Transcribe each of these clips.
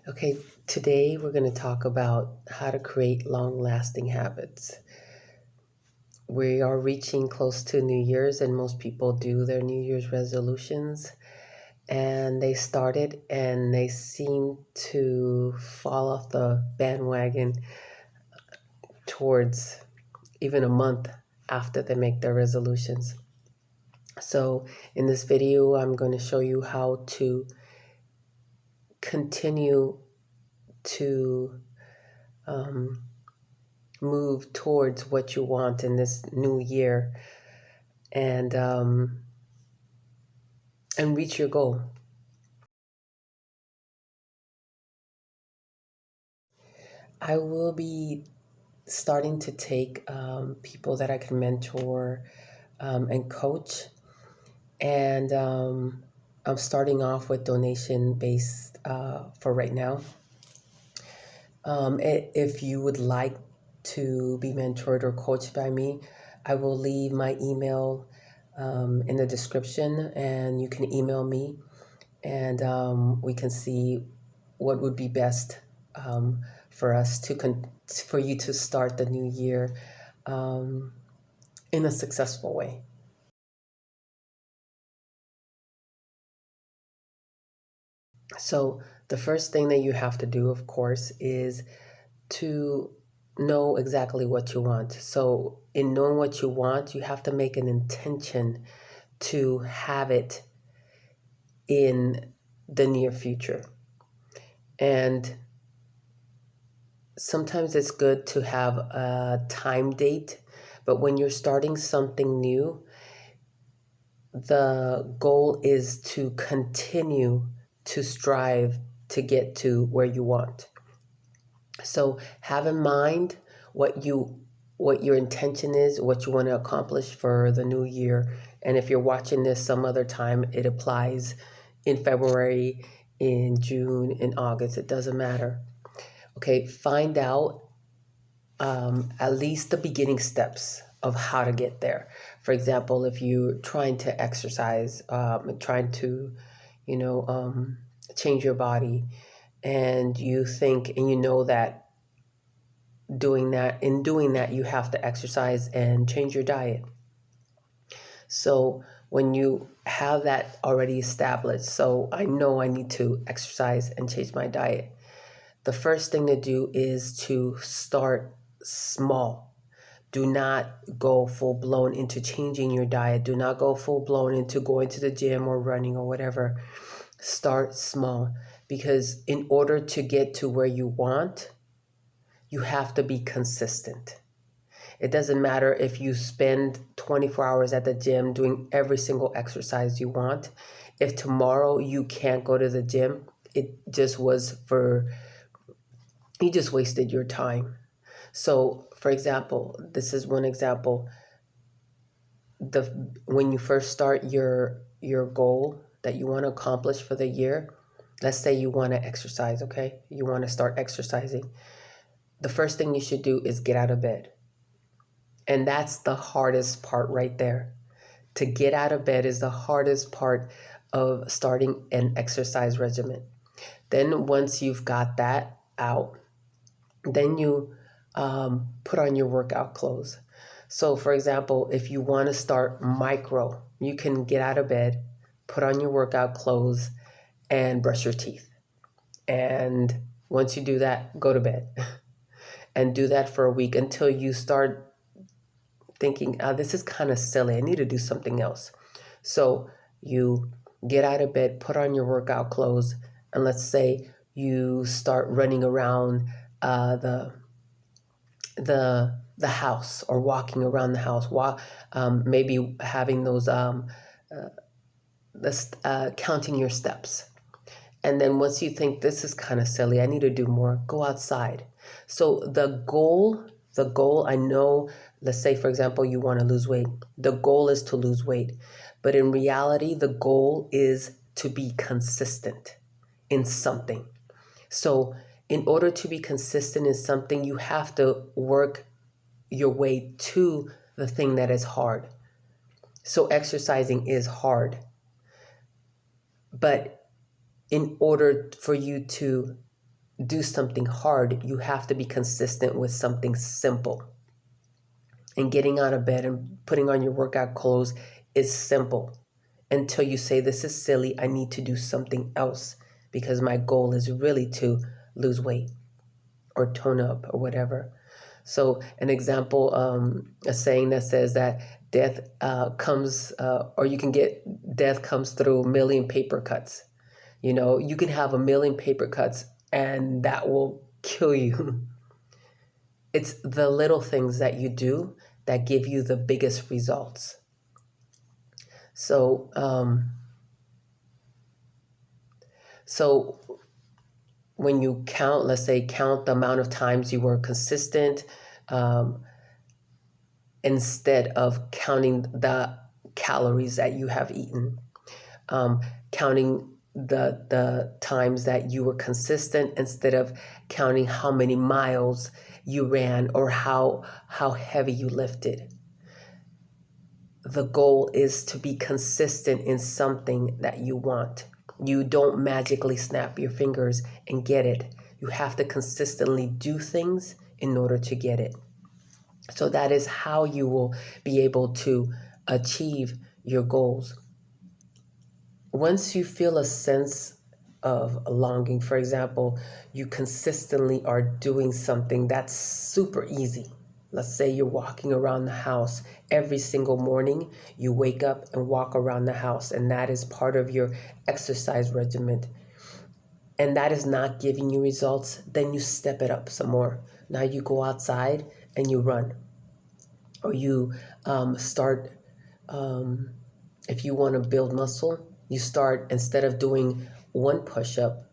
Okay, today we're going to talk about how to create long-lasting habits. We are reaching close to New Year's, and most people do their New Year's resolutions. And they started and they seem to fall off the bandwagon towards even a month after they make their resolutions. So in this video, I'm going to show you how to continue to move towards what you want in this new year and reach your goal. I will be starting to take people that I can mentor and coach, and I'm starting off with donation based for right now. If you would like to be mentored or coached by me, I will leave my email in the description, and you can email me, and we can see what would be best for us for you to start the new year in a successful way. So the first thing that you have to do, of course, is to know exactly what you want. So in knowing what you want, you have to make an intention to have it in the near future. And sometimes it's good to have a time date, but when you're starting something new, the goal is to continue to strive to get to where you want. So have in mind what your intention is, what you want to accomplish for the new year. And if you're watching this some other time, it applies in February, in June, in August. It doesn't matter. Okay, find out at least the beginning steps of how to get there. For example, if you're trying to exercise, trying to, change your body, and you think and you know that doing that you have to exercise and change your diet. So when you have that already established, so I know I need to exercise and change my diet, the first thing to do is to start small. Do not go full blown into changing your diet. Do not go full blown into going to the gym or running or whatever. Start small, because in order to get to where you want, you have to be consistent. It doesn't matter if you spend 24 hours at the gym doing every single exercise you want. If tomorrow you can't go to the gym, you just wasted your time. So, for example, this is one example. When you first start your goal that you want to accomplish for the year, let's say you want to exercise, okay? You want to start exercising. The first thing you should do is get out of bed. And that's the hardest part right there. To get out of bed is the hardest part of starting an exercise regimen. Then once you've got that out, then you put on your workout clothes. So for example, if you want to start micro, you can get out of bed, put on your workout clothes, and brush your teeth. And once you do that, go to bed. And do that for a week until you start thinking, this is kind of silly. I need to do something else. So you get out of bed, put on your workout clothes, and let's say you start running around the house, or walking around the house, maybe having those counting your steps. And then once you think this is kind of silly, I need to do more, go outside. So the goal, I know, let's say, for example, you want to lose weight. The goal is to lose weight. But in reality, the goal is to be consistent in something. So in order to be consistent in something, you have to work your way to the thing that is hard. So exercising is hard. But in order for you to do something hard, you have to be consistent with something simple. And getting out of bed and putting on your workout clothes is simple until you say, this is silly, I need to do something else because my goal is really to lose weight or tone up or whatever. So an example, a saying that says that death death comes through a million paper cuts. You know, you can have a million paper cuts and that will kill you. It's the little things that you do that give you the biggest results. So, when you count, let's say, count the amount of times you were consistent, instead of counting the calories that you have eaten, counting the times that you were consistent instead of counting how many miles you ran or how heavy you lifted. The goal is to be consistent in something that you want. You don't magically snap your fingers and get it. You have to consistently do things in order to get it. So that is how you will be able to achieve your goals. Once you feel a sense of longing, for example, you consistently are doing something that's super easy. Let's say you're walking around the house every single morning. You wake up and walk around the house, and that is part of your exercise regimen. And that is not giving you results, then you step it up some more. Now you go outside and you run. Or you start, if you want to build muscle, you start, instead of doing one push-up,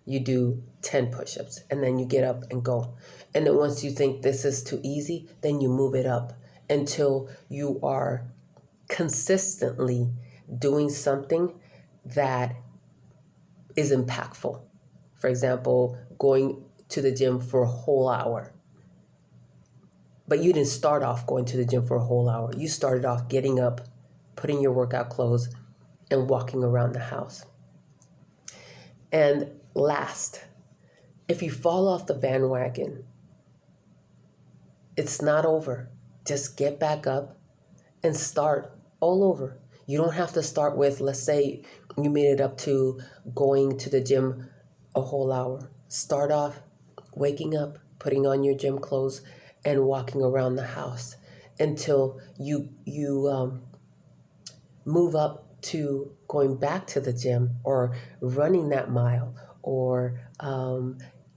you do 10 push-ups, and then you get up and go. And then once you think this is too easy, then you move it up until you are consistently doing something that is impactful. For example, going to the gym for a whole hour. But you didn't start off going to the gym for a whole hour. You started off getting up, putting your workout clothes, and walking around the house. And last, if you fall off the bandwagon, it's not over. Just get back up and start all over. You don't have to start with, let's say you made it up to going to the gym a whole hour. Start off waking up, putting on your gym clothes, and walking around the house until you move up to going back to the gym or running that mile or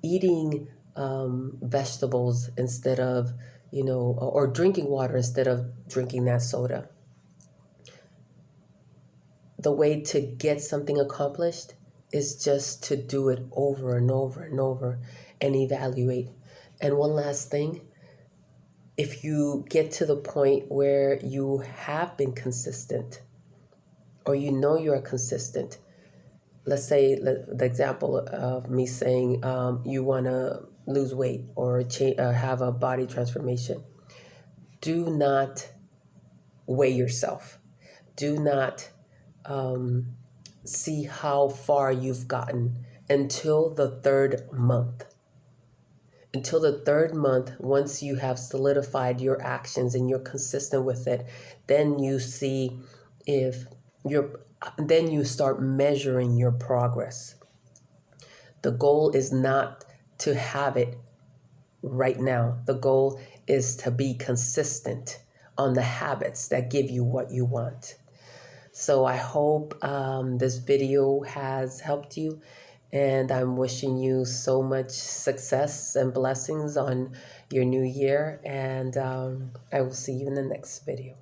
eating vegetables instead of, or drinking water instead of drinking that soda. The way to get something accomplished is just to do it over and over and over and evaluate. And one last thing, if you get to the point where you have been consistent or you are consistent, let's say the example of me saying you want to lose weight or have a body transformation. Do not weigh yourself. Do not see how far you've gotten until the third month. Until the third month, once you have solidified your actions and you're consistent with it, then you see then you start measuring your progress. The goal is not to have it right now. The goal is to be consistent on the habits that give you what you want. So I hope this video has helped you, and I'm wishing you so much success and blessings on your new year, and I will see you in the next video.